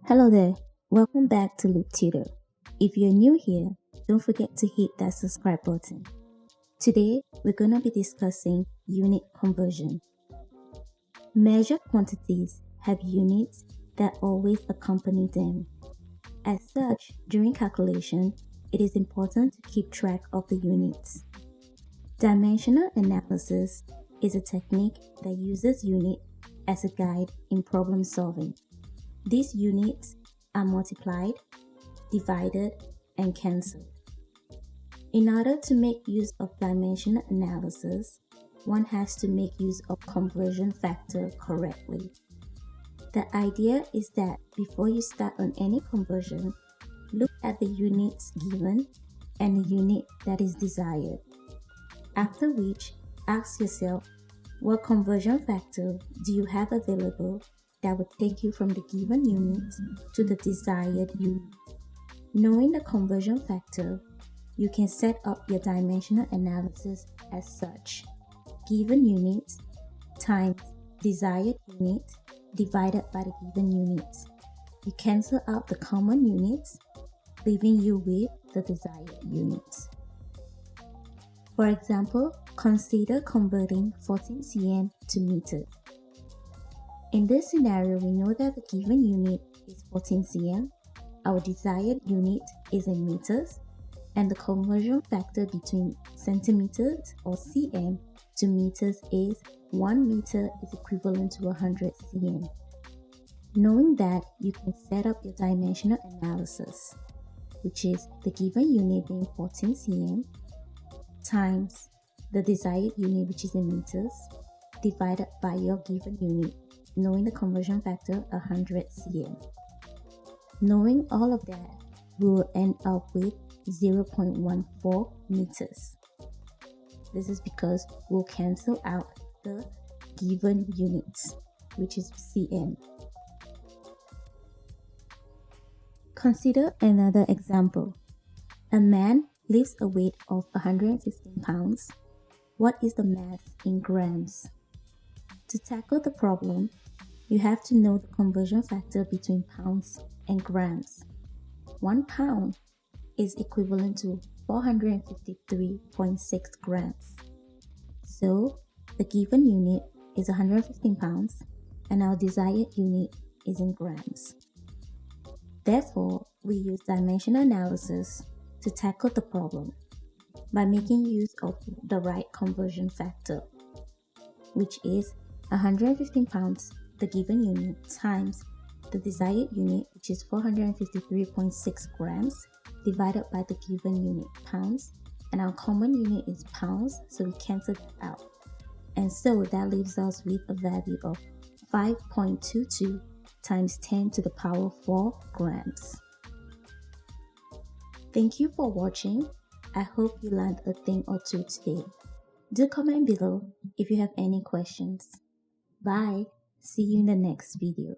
Hello there, welcome back to Loop Tutor. If you're new here, don't forget to hit that subscribe button. Today, we're going to be discussing unit conversion. Measured quantities have units that always accompany them. As such, during calculation, it is important to keep track of the units. Dimensional analysis is a technique that uses unit as a guide in problem solving. These units are multiplied, divided, and cancelled. In order to make use of dimensional analysis, one has to make use of conversion factor correctly. The idea is that before you start on any conversion, look at the units given and the unit that is desired. After which, ask yourself, what conversion factor do you have available that would take you from the given unit to the desired unit? Knowing the conversion factor, you can set up your dimensional analysis as such. Given unit times desired unit divided by the given unit. You cancel out the common units, leaving you with the desired units. For example, consider converting 14 cm to meters. In this scenario, we know that the given unit is 14 cm, our desired unit is in meters, and the conversion factor between centimeters or cm to meters is 1 meter is equivalent to 100 cm. Knowing that, you can set up your dimensional analysis, which is the given unit being 14 cm times the desired unit, which is in meters, divided by your given unit, knowing the conversion factor 100 cm. Knowing all of that, we will end up with 0.14 meters. This is because we'll cancel out the given units, which is cm. Consider another example. A man lifts a weight of 115 pounds. What is the mass in grams? To tackle the problem, you have to know the conversion factor between pounds and grams. 1 pound is equivalent to 453.6 grams. So, the given unit is 115 pounds and our desired unit is in grams. Therefore, we use dimensional analysis to tackle the problem by making use of the right conversion factor, which is 115 pounds, the given unit, times the desired unit, which is 453.6 grams, divided by the given unit, pounds, and our common unit is pounds, so we cancel it out. And so that leaves us with a value of 5.22 times 10 to the power 4 grams. Thank you for watching. I hope you learned a thing or two today. Do comment below if you have any questions. Bye. See you in the next video.